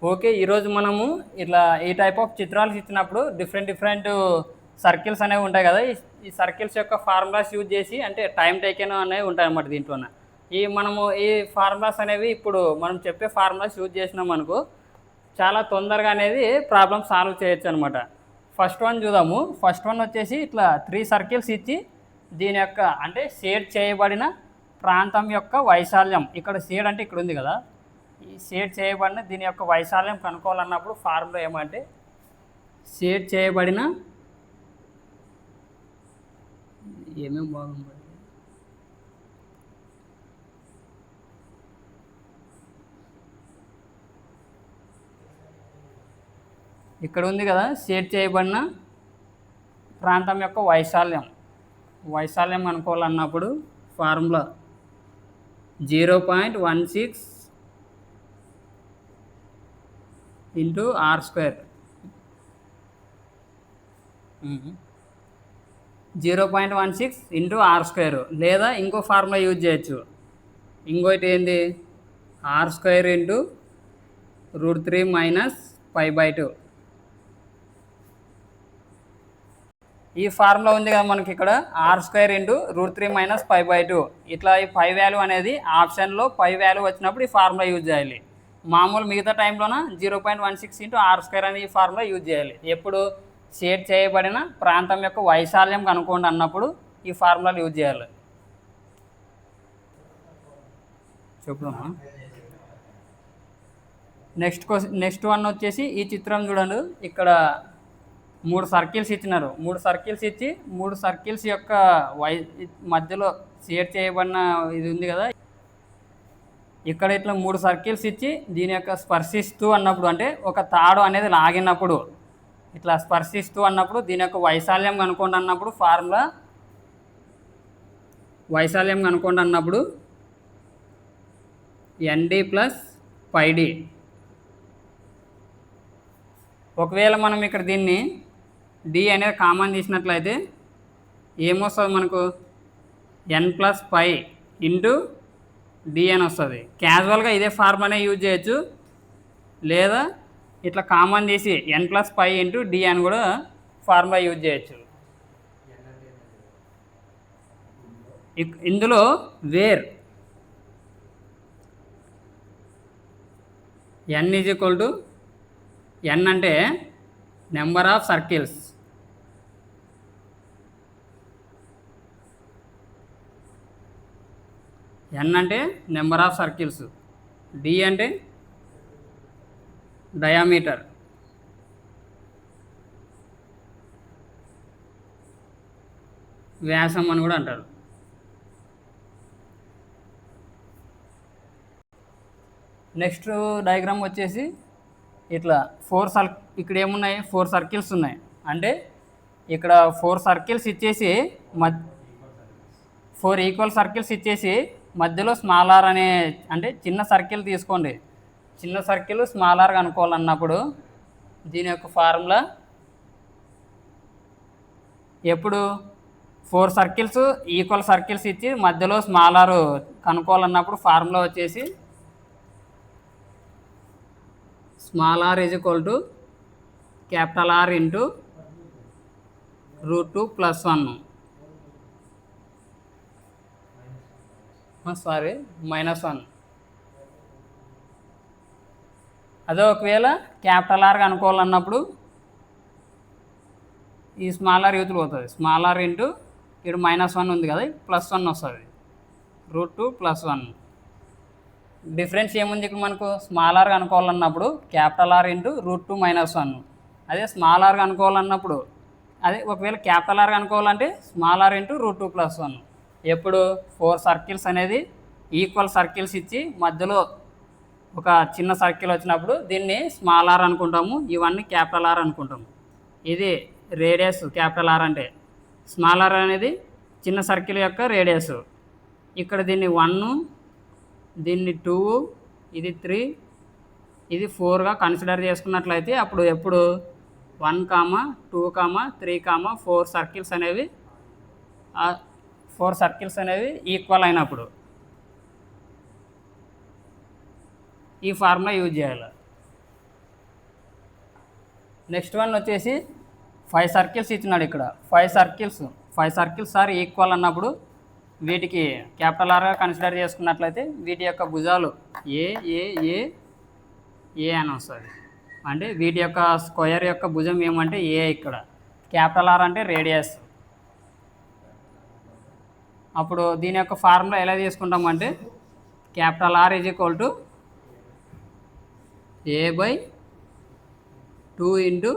Okay. ఈరోజు మనము ఇట్లా ఈ టైప్ ఆఫ్ చిత్రాలు ఇచ్చినప్పుడు డిఫరెంట్ సర్కిల్స్ అనేవి ఉంటాయి కదా! ఈ సర్కిల్స్ యొక్క ఫార్ములాస్ యూజ్ చేసి అంటే టైమ్ టేకెన్ అనేవి ఉంటాయన్నమాట దీంట్లోన. మనము ఈ ఫార్ములాస్ అనేవి ఇప్పుడు మనం చెప్పే ఫార్ములాస్ యూజ్ చేసినామనుకో చాలా తొందరగా అనేది ప్రాబ్లమ్ సాల్వ్ చేయొచ్చనమాట. ఫస్ట్ వన్ చూద్దాము. ఫస్ట్ వన్ వచ్చేసి ఇట్లా 3 సర్కిల్స్ ఇచ్చి దీని యొక్క అంటే షేడ్ చేయబడిన ప్రాంతం యొక్క వైశాల్యం ఇక్కడ షేడ్ అంటే ఇక్కడ ఉంది కదా! ఈ షేడ్ చేయబడిన దీని యొక్క వైశాల్యం కనుక్కోవాలన్నప్పుడు ఫార్ములా ఏమంటే షేడ్ చేయబడిన ఏమేమి బాగుంది ఇక్కడ ఉంది కదా షేడ్ చేయబడిన ప్రాంతం యొక్క వైశాల్యం కనుక్కోవాలన్నప్పుడు formula 0.16 into r square 0.16 into r square లేదా ఇంకో ఫార్ములా యూజ్ చేయొచ్చు. ఇంకోటి ఏంది ఆర్ స్క్వేర్ ఇంటూ √3 మైనస్ π/2. ఈ ఫార్ములా ఉంది కదా మనకి ఇక్కడ ఆర్ స్క్వేర్ ఇంటూ √3 మైనస్ π/2. ఇట్లా ఈ పై వాల్యూ అనేది ఆప్షన్లో పై వాల్యూ వచ్చినప్పుడు ఈ ఫార్ములా యూజ్ చేయాలి. మామూలు మిగతా టైంలోన 0.16 ఇంటూ ఆర్ స్క్వేర్ అనే ఈ ఫార్ములా యూజ్ చేయాలి. ఎప్పుడు షేడ్ చేయబడిన ప్రాంతం యొక్క వైశాల్యం కనుక్కోండి అన్నప్పుడు ఈ ఫార్ములాలు యూజ్ చేయాలి. చెప్పుదామా? నెక్స్ట్ వన్ వచ్చేసి ఈ చిత్రం చూడండి. ఇక్కడ 3 సర్కిల్స్ ఇచ్చినారు. 3 సర్కిల్స్ ఇచ్చి 3 సర్కిల్స్ యొక్క మధ్యలో షేడ్ చేయబడిన ఇది ఉంది కదా, ఇక్కడ ఇట్లా 3 సర్కిల్స్ ఇచ్చి దీని యొక్క స్పర్శిస్తూ అన్నప్పుడు అంటే ఒక తాడు అనేది లాగినప్పుడు ఇట్లా స్పర్శిస్తూ అన్నప్పుడు దీని యొక్క వైశాల్యం కనుక్కోండి అన్నప్పుడు ఫార్ములా వైశాల్యం కనుక్కోండి అన్నప్పుడు ND ప్లస్ πD. ఒకవేళ మనం ఇక్కడ దీన్ని D అనేది కామన్ తీసినట్లయితే ఏమొస్తుంది మనకు n+π ఇంటూ D అని వస్తుంది. క్యాజువల్గా ఇదే ఫార్ములానే యూజ్ చేయొచ్చు, లేదా ఇట్లా కామన్ తీసి n+π ఇంటూ D అని కూడా ఫార్ములా యూజ్ చేయొచ్చు. ఇందులో వేర్ n = n అంటే నెంబర్ ఆఫ్ సర్కిల్స్, n అంటే నెంబర్ ఆఫ్ సర్కిల్స్, D అంటే డయామీటర్, వ్యాసం అని కూడా అంటారు. నెక్స్ట్ డయాగ్రామ్ వచ్చేసి ఇట్లా ఇక్కడ ఏమున్నాయి 4 సర్కిల్స్ ఉన్నాయి. అంటే ఇక్కడ 4 సర్కిల్స్ ఇచ్చేసి 4 ఈక్వల్ సర్కిల్స్ ఇచ్చేసి మధ్యలో స్మాల్ ఆర్ అనే అంటే చిన్న సర్కిల్ తీసుకోండి. చిన్న సర్కిల్ స్మాల్ ఆర్ కనుక్కోవాలన్నప్పుడు దీని యొక్క ఫార్ములా ఎప్పుడు 4 సర్కిల్స్ ఈక్వల్ సర్కిల్స్ ఇచ్చి మధ్యలో స్మాల్ ఆర్ కనుక్కోవాలన్నప్పుడు ఫార్ములా వచ్చేసి small R = capital R into √2 + 1 -1. అదే ఒకవేళ క్యాపిటల్ R కనుక్కోవాలన్నప్పుడు ఈ స్మాల్ ఆర్ యూతులు పోతుంది. స్మాల్ ఆర్ ఇంటూ ఇక్కడ -1 ఉంది కదా, +1 వస్తుంది. √2 + 1. డిఫరెన్స్ ఏముంది ఇక్కడ మనకు స్మాల్ ఆర్ కనుక్కోవాలన్నప్పుడు క్యాపిటల్ R ఇంటూ √2 - 1. అదే స్మాల్ ఆర్ కనుక్కోవాలన్నప్పుడు ఒకవేళ క్యాపిటల్ R కనుక్కోవాలంటే స్మాల్ ఆర్ ఇంటూ √2 + 1. ఎప్పుడు 4 సర్కిల్స్ అనేది ఈక్వల్ సర్కిల్స్ ఇచ్చి మధ్యలో ఒక చిన్న సర్కిల్ వచ్చినప్పుడు దీన్ని స్మాల్ ఆర్ అనుకుంటాము, ఇవన్నీ క్యాపిటల్ R అనుకుంటాము. ఇది రేడియస్ క్యాపిటల్ R అంటే, స్మాల్ ఆర్ అనేది చిన్న సర్కిల్ యొక్క రేడియస్. ఇక్కడ దీన్ని 1, దీన్ని 2, ఇది 3, ఇది 4గా కన్సిడర్ చేసుకున్నట్లయితే అప్పుడు ఎప్పుడు 1, 2, 3, 4 సర్కిల్స్ అనేవి ఈక్వల్ అయినప్పుడు ఈ ఫార్ములా యూజ్ చేయాలి. నెక్స్ట్ వన్ వచ్చేసి 5 సర్కిల్స్ ఇచ్చినాడు ఇక్కడ. 5 సర్కిల్స్ ఆర్ ఈక్వల్ అన్నప్పుడు వీటికి క్యాపిటల్ ఆర్గా కన్సిడర్ చేసుకున్నట్లయితే వీటి యొక్క భుజాలు ఏ ఏ ఏ ఏ అని వస్తుంది. అంటే వీటి యొక్క స్క్వేర్ యొక్క భుజం ఏమంటే ఏ. ఇక్కడ క్యాపిటల్ ఆర్ అంటే రేడియస్. అప్పుడు దీని యొక్క ఫార్ములా ఎలా తీసుకుంటామంటే capital r is equal to a/2 into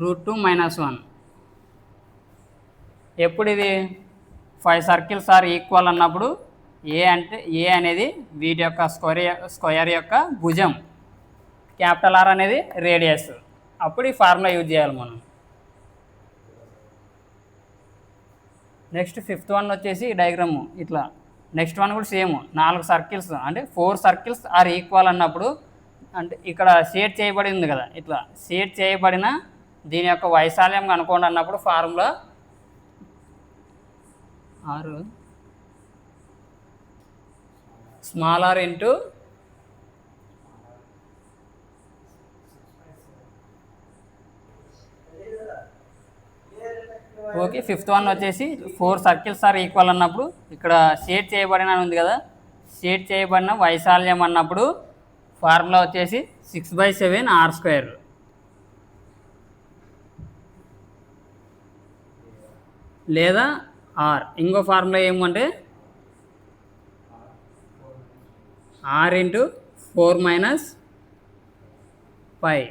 √2 - 1. ఎప్పుడు ఇది 5 సర్కిల్స్ ఆర్ ఈక్వల్ అన్నప్పుడు ఏ అనేది వీటి యొక్క స్క్వేర్ యొక్క భుజం, క్యాపిటల్ ఆర్ అనేది రేడియస్. అప్పుడు ఈ ఫార్ములా యూజ్ చేయాలి మనం. నెక్స్ట్ 5th వన్ వచ్చేసి డయాగ్రాము ఇట్లా. నెక్స్ట్ వన్ కూడా సేమ్ 4 సర్కిల్స్ అంటే 4 సర్కిల్స్ ఆర్ ఈక్వల్ అన్నప్పుడు అంటే ఇక్కడ షేడ్ చేయబడి ఉంది కదా, ఇట్లా షేడ్ చేయబడిన దీని యొక్క వైశాల్యం కనుక్కోండి అన్నప్పుడు formula small are into okay. 5th one వచ్చేసి 4 సర్కిల్స్ ఆర్ ఈక్వల్ అన్నప్పుడు ఇక్కడ షేడ్ చేయబడిన ఉంది కదా, షేడ్ చేయబడిన వైశాల్యం అన్నప్పుడు ఫార్ములా వచ్చేసి 6/7 r². లేదా ఆర్. ఇంకో ఫార్ములా ఏమంటే r × 4 - 5.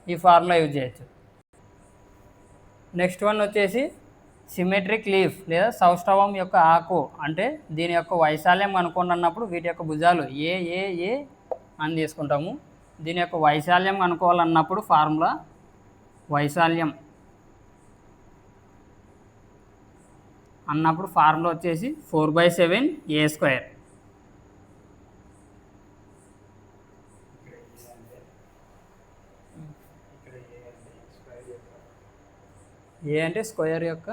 ఈ ఫార్ములా యూజ్ చేయొచ్చు. నెక్స్ట్ వన్ వచ్చేసి సిమెట్రిక్ లీఫ్ లేదా సౌష్ఠవం యొక్క ఆకు. అంటే దీని యొక్క వైశాల్యం కనుక్కోండి అన్నప్పుడు వీటి యొక్క భుజాలు ఏ ఏ ఏ అని తీసుకుంటాము. దీని యొక్క వైశాల్యం కనుక్కోవాలన్నప్పుడు ఫార్ములా వైశాల్యం అన్నప్పుడు ఫార్ములా వచ్చేసి 4/7 a². ఏ అంటే స్క్వేర్ యొక్క,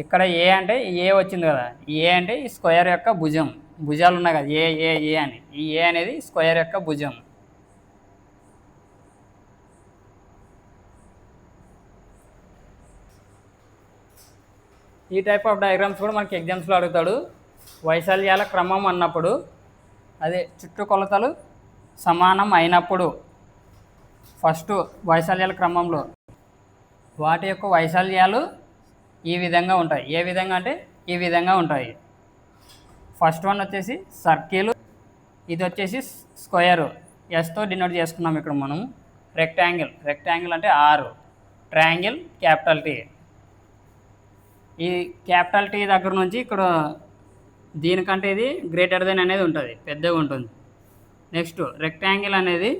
ఇక్కడ ఏ అంటే ఏ వచ్చింది కదా, ఏ అంటే ఈ స్క్వేర్ యొక్క భుజం, భుజాలు ఉన్నాయి కదా ఏ ఏ ఏ అని, ఈ ఏ అనేది స్క్వేర్ యొక్క భుజం. ఈ టైప్ ఆఫ్ డయాగ్రామ్స్ కూడా మనకి ఎగ్జామ్స్లో అడుగుతాడు. వైశాల్యాల క్రమం అన్నప్పుడు అదే చుట్టుకొలతలు సమానం అయినప్పుడు ఫస్ట్ వైశాల్యాల క్రమంలో వాటి యొక్క వైశాల్యాలు ఈ విధంగా ఉంటాయి. ఏ విధంగా అంటే ఈ విధంగా ఉంటాయి. ఫస్ట్ వన్ వచ్చేసి సర్కిల్, ఇది వచ్చేసి స్క్వేర్, ఎస్తో డినోట్ చేసుకున్నాం ఇక్కడ మనం. రెక్టాంగిల్ అంటే 6, ట్రయాంగిల్ క్యాపిటల్ T. ఈ క్యాపిటల్ T దగ్గర నుంచి ఇక్కడ దీనికంటే ఇది గ్రేటర్ దెన్ అనేది ఉంటుంది, పెద్దగా ఉంటుంది. నెక్స్ట్ రెక్టాంగిల్ అనేది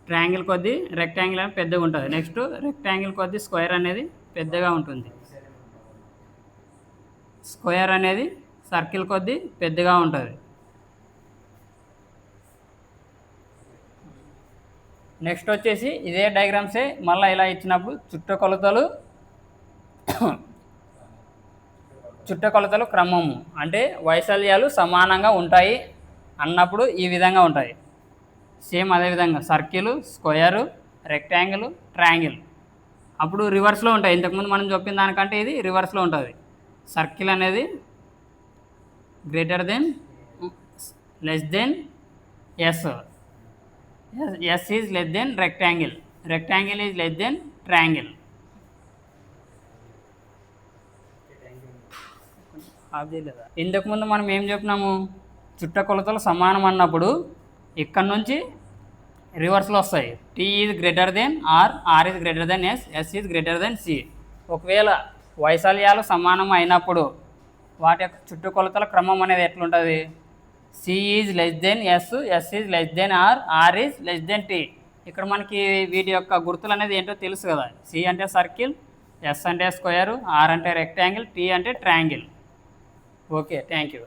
ట్రయాంగిల్ కొద్దీ రెక్టాంగిల్ అనేది పెద్దగా ఉంటుంది. నెక్స్ట్ రెక్టాంగిల్ కొద్దీ స్క్వేర్ అనేది పెద్దగా ఉంటుంది. స్క్వేర్ అనేది సర్కిల్ కొద్దీ పెద్దగా ఉంటుంది. నెక్స్ట్ వచ్చేసి ఇదే డయాగ్రామ్సే మళ్ళీ ఇలా ఇచ్చినప్పుడు చుట్టుకొలతలు క్రమము అంటే వైశాల్యాలు సమానంగా ఉంటాయి అన్నప్పుడు ఈ విధంగా ఉంటాయి. సేమ్ అదేవిధంగా సర్కిల్, స్క్వేరు, రెక్టాంగిల్, ట్రయాంగిల్ అప్పుడు రివర్స్లో ఉంటాయి. ఇంతకుముందు మనం చెప్పిన దానికంటే ఇది రివర్స్లో ఉంటుంది. సర్కిల్ అనేది less than S, S is less than rectangle is less than triangle. ఇంతకుముందు మనం ఏం చెప్పినాము, చుట్టుకొలతలు సమానం అన్నప్పుడు ఇక్కడ నుంచి రివర్స్లో వస్తాయి. T is greater than R is greater than S is greater than C. ఒకవేళ వైశాల్యాలు సమానం అయినప్పుడు వాటి యొక్క చుట్టుకొలతల క్రమం అనేది ఎట్లుంటుంది, C is less then S is less then R is less then T. ఇక్కడ మనకి వీటి యొక్క గుర్తులు అనేది ఏంటో తెలుసు కదా. C అంటే సర్కిల్, S అంటే స్క్వేర్, R అంటే రెక్టాంగిల్, T అంటే ట్రయాంగిల్. Okay, thank you.